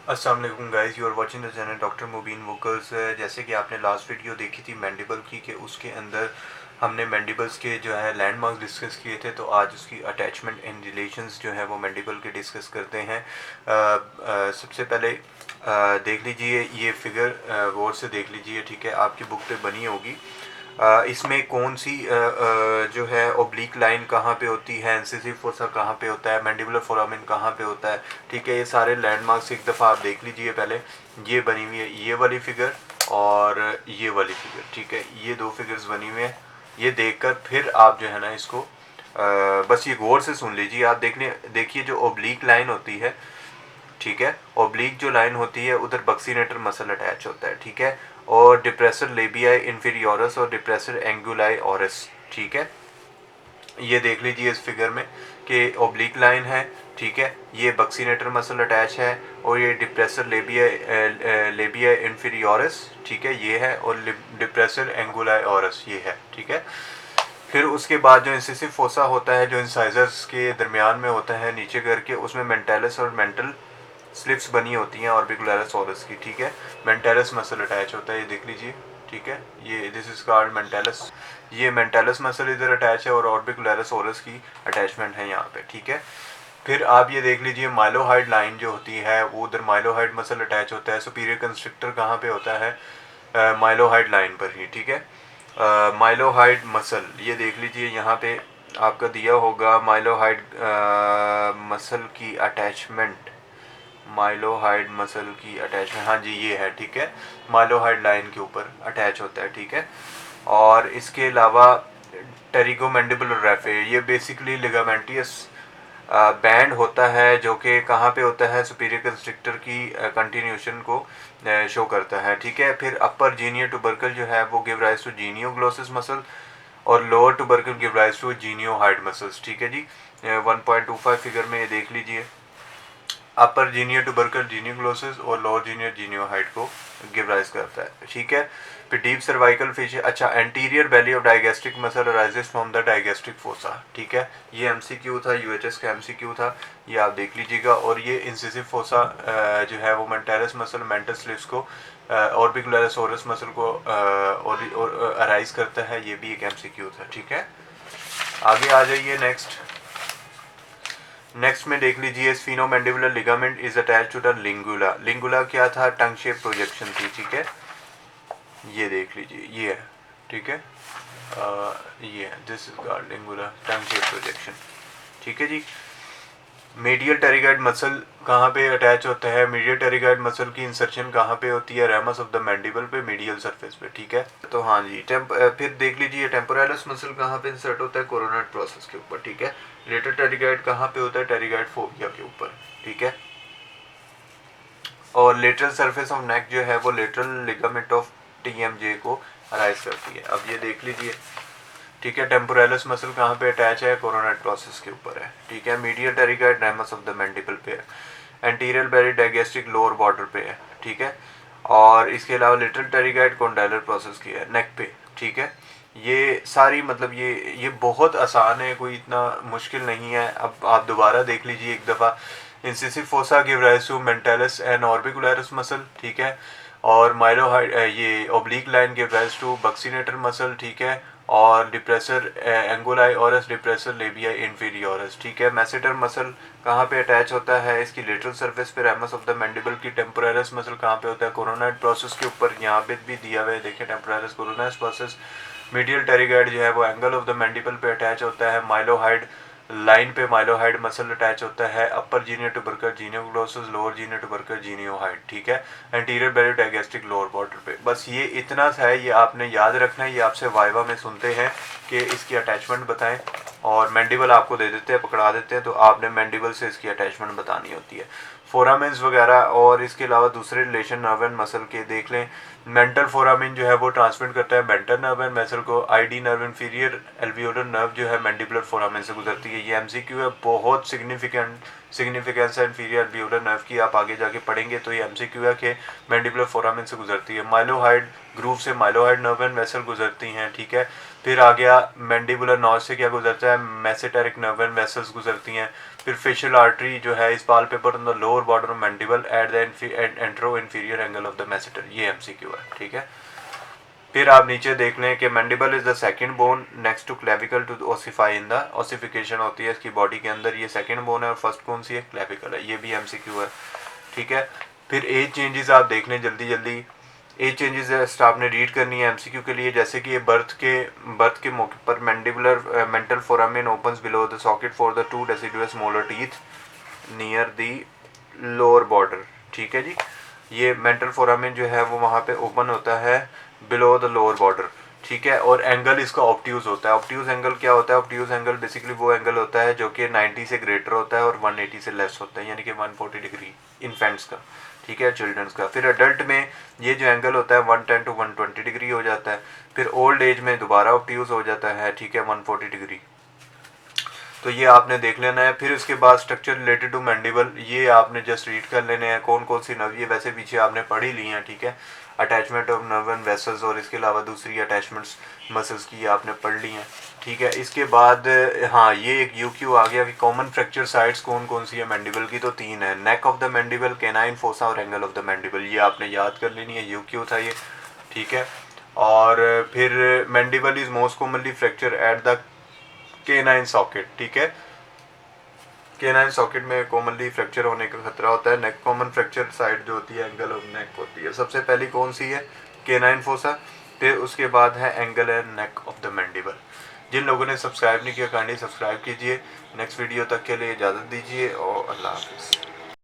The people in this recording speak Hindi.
अस्सलाम वालेकुम guys, you are watching the channel doctor Mubeen vocals. जैसे कि आपने लास्ट वीडियो देखी थी मैंडिबल की, कि उसके अंदर हमने मैंडिबल्स के जो है लैंडमार्क्स डिस्कस किए थे, तो आज उसकी अटैचमेंट एंड रिलेशंस जो है वो मैंडिबल के डिस्कस करते हैं। सबसे पहले देख लीजिए ये फिगर, गौर से देख लीजिए, ठीक है, आपकी बुक पे बनी होगी। इसमें कौन सी जो है ओब्लिक लाइन कहाँ पे होती है, इंसिसिव फोसा कहाँ पे होता है, मैंडिबुलर फोरामेन कहाँ पे होता है, ठीक है। ये सारे लैंडमार्क्स एक दफ़ा आप देख लीजिए। पहले ये बनी हुई है, ये वाली फिगर और ये वाली फिगर, ठीक है, ये दो फिगर्स बनी हुई हैं। ये देखकर फिर आप जो है ना इसको बस ये गौर से सुन लीजिए। आप देखिए जो ओब्लिक लाइन होती है, ठीक है, ओब्लिक जो लाइन होती है उधर बक्सीनेटर मसल अटैच होता है, ठीक है, और डिप्रेसर लेबियाई इंफीरियोरस और डिप्रेसर एंगुलाई ऑरस, ठीक है। ये देख लीजिए इस फिगर में कि ओब्लिक लाइन है, ठीक है, ये बक्सीनेटर मसल अटैच है, और ये डिप्रेसर लेबिया इंफीरियोरस, ठीक है, ये है, और डिप्रेसर एंगुलाई ऑरस ये है, ठीक है। फिर उसके बाद जो इंसिसिव फोसा होता है, जो इंसाइजर्स के दरमियान में होता है नीचे करके, उसमें मेंटालिस और मेंटल स्लिप्स बनी होती हैं ऑर्बिकुलरिस ओरस की, ठीक है। मेंटालिस मसल अटैच होता है, ये देख लीजिए, ठीक है, ये दिस इज कॉल्ड मेंटालिस। ये मेंटालिस मसल इधर अटैच है और ऑर्बिकुलरिस ओरस की अटैचमेंट है यहाँ पे, ठीक है। फिर आप ये देख लीजिए माइलोहाइड लाइन जो होती है वो उधर माइलोहाइड मसल अटैच होता है। सुपीरियर कंस्ट्रिक्टर कहाँ पे होता है? माइलोहाइड लाइन पर ही, ठीक है। माइलोहाइड मसल ये देख लीजिए, यहाँ पे आपका दिया होगा माइलोहाइड मसल की अटैचमेंट, माइलोहाइड मसल की अटैचमेंट, हाँ जी ये है, ठीक है, माइलोहाइड लाइन के ऊपर अटैच होता है, ठीक है। और इसके अलावा टेरिगोमैंडिबुलर रैफे, ये बेसिकली लिगामेंटियस बैंड होता है, जो कि कहाँ पे होता है? सुपीरियर कंस्ट्रिक्टर की कंटिन्यूशन को शो करता है, ठीक है। फिर अपर जीनियो टुबरकल जो है वो give rise to genioglossus muscle, और lower tubercle give rise to geniohyoid muscles, ठीक है जी। 1.25 फिगर में ये देख लीजिए, अपर जीनियर टुबरकल जीनियोग्लोसिस और लोअर जीनियर जीनियोहाइड को गिव राइज करता है, ठीक है। फिर डीप सर्वाइकल फिश, अच्छा, anterior belly of digastric muscle arises from the digastric fossa, ठीक है। ये एमसीक्यू था, यूएचएस का एमसीक्यू था, ये आप देख लीजिएगा। और ये इंसिसिव फोसा जो है वो मेंटालिस मसल मेंटल स्लिप्स को ऑर्बिकुलरिस ओरस मसल को और अराइज करता है, ये भी एक एमसीक्यू था, ठीक है। आगे आ जाइए नेक्स्ट में देख लीजिए, sphenomandibular ligament is attach to the lingula. Lingula क्या था? टंग शेप प्रोजेक्शन थी, ठीक है। ये देख लीजिए, ये है, ठीक है, ये है, this is called लिंगुला tongue shape projection, ठीक है जी। मीडियल टेरिगाइड मसल कहाँ पे अटैच होता है? मीडियल टेरिगाइड मसल की इंसर्शन कहाँ पे होती है? रेमस ऑफ द मैंडिबल पे, मीडियल सरफेस पे, ठीक है। तो हाँ जी, फिर देख लीजिए टेम्पोरालिस मसल कहाँ पे इंसर्ट होता है? कोरोनाइड प्रोसेस के ऊपर, ठीक है। लेटर टेरिगाइड कहाँ पे होता है? टेरिगाइड फोबिया के ऊपर, ठीक है। और लेटरल सरफेस ऑफ नेक जो है वो लेटरल लिगामेंट ऑफ टीएमजे को अराइज करती है। अब ये देख लीजिए, ठीक है, टेम्पोरालिस मसल कहाँ पे अटैच है? कोरोनाइड प्रोसेस के ऊपर है, ठीक है। Medial pterygoid ramus of the mandible पे है, anterior belly digastric lower border पे है, ठीक है। और इसके अलावा लिटल टेरिगाइड कॉन्डाइलर प्रोसेस की है नेक पे, ठीक है। ये सारी मतलब ये बहुत आसान है, कोई इतना मुश्किल नहीं है। अब आप दोबारा देख लीजिए एक दफ़ा, incisive fossa give rise to mentalis and orbicularis muscle, ठीक है। और माइलोहाइड ये oblique line give rise to buccinator muscle, ठीक है। और depressor anguli oris, depressor labii inferioris, ठीक है। मैसेटर मसल कहाँ पे अटैच होता है? इसकी लेटरल सरफेस पे, रेमस ऑफ द मैंडिबल की। टेम्पोरारिस मसल कहाँ पे होता है? कोरोनाइड प्रोसेस के ऊपर, यहाँ पे भी दिया हुआ है, देखिए, टेम्पोरारिस कोरोनाइड प्रोसेस। मीडियल टेरिगाइड जो है वो एंगल ऑफ द मैंडिबल पे अटैच होता है। माइलोहाइड लाइन पे माइलोहाइड मसल अटैच होता है। अपर जीनियर टुबरकल जीनियोग्लोसिस, लोअर जीनियर टुबरकल जीनियोहाइड, ठीक है। Anterior belly digastric lower border पे। बस ये इतना सा है, ये आपने याद रखना है। ये आपसे वाइवा में सुनते हैं कि इसकी अटैचमेंट बताएं, और मैंडिबल आपको दे देते हैं, पकड़ा देते हैं, तो आपने मैंडिबल से इसकी अटैचमेंट बतानी होती है। फोरामेंस वगैरह और इसके अलावा दूसरे रिलेशन नर्व एंड मसल के देख लें। मेंटल फोरामिन जो है वो ट्रांसमिट करता है मेंटल नर्व एंड मसल को। ID nerve, inferior alveolar nerve जो है मैंडिबुलर फोरामिन से गुजरती है। ये एमसीक्यू है, बहुत सिग्निफिकेंस है इंफीरियर एल्वियोलर नर्व की, आप आगे जाके पढ़ेंगे तो ये एमसीक्यू है कि मैंडिबुलर फोरामिन से गुजरती है। माइलोहाइड ग्रूव से माइलोहाइड नर्व एंड वेसल गुजरती हैं, ठीक है। फिर आ गया मैंडिबुलर नॉच से क्या गुजरता है, मेसेंटेरिक नर्व एंड वेसल्स गुजरती हैं। फिर फेशियल आर्टरी जो है is palpable on the lower border of mandible at the antero inferior angle of the masseter, ये एमसीक्यू है, ठीक है। फिर आप नीचे देख लें कि mandible is the second bone next to clavicle to ossify in the ossification होती है इसकी बॉडी के अंदर, ये सेकंड बोन है और फर्स्ट कौन सी है, क्लेविकल है, ये भी एमसीक्यू है, ठीक है। फिर एज चेंजेस आप देख लें जल्दी जल्दी, एज चेंजेस आपने रीड करनी है एमसीक्यू के लिए, जैसे कि ये बर्थ के मौके पर mandibular mental foramen opens below the socket for the 2 deciduous molar teeth near the lower border, ठीक है जी। ये मेंटल फोरामेन जो है वो वहाँ पे ओपन होता है बिलो द लोअर बॉर्डर, ठीक है। और एंगल इसका ऑब्ट्यूज होता है। ऑब्ट्यूज एंगल क्या होता है, ऑब्ट्यूज एंगल बेसिकली वो एंगल होता है जो कि 90 से ग्रेटर होता है और 180 से लेस होता है, यानी कि 140 डिग्री इन्फेंट्स का, ठीक है, चिल्ड्रंस का। फिर अडल्ट में ये जो एंगल होता है 110 टू 120 डिग्री हो जाता है। फिर ओल्ड एज में दोबारा ऑब्ट्यूज हो जाता है, ठीक है, 140 डिग्री। तो ये आपने देख लेना है। फिर उसके बाद स्ट्रक्चर रिलेटेड टू मैंडिबल, ये आपने जस्ट रीड कर लेने हैं कौन कौन सी नर्व, ये वैसे पीछे आपने पढ़ ही ली हैं, ठीक है। Attachment of nerve and vessels और इसके अलावा दूसरी अटैचमेंट्स मसल्स की आपने पढ़ ली हैं, ठीक है। इसके बाद हाँ ये एक यूक्यू आ गया कि कॉमन फ्रैक्चर साइट्स कौन कौन सी है मैंडिबल की, तो 3 है, नेक of the mandible, canine fossa और एंगल ऑफ द मैंडिबल, ये आपने याद कर लेनी है, यूक्यू था ये, ठीक है। और फिर mandible is most commonly fracture at the canine socket, ठीक है। केनाइन सॉकेट में कॉमनली फ्रैक्चर होने का खतरा होता है। नेक कॉमन फ्रैक्चर साइड जो होती है एंगल ऑफ नेक होती है, सबसे पहली कौन सी है, केनाइन फोसा, फिर उसके बाद है angle and neck of the mandible. जिन लोगों ने सब्सक्राइब नहीं किया काइंडली सब्सक्राइब कीजिए। नेक्स्ट वीडियो तक के लिए इजाज़त दीजिए और अल्लाह हाफिज़।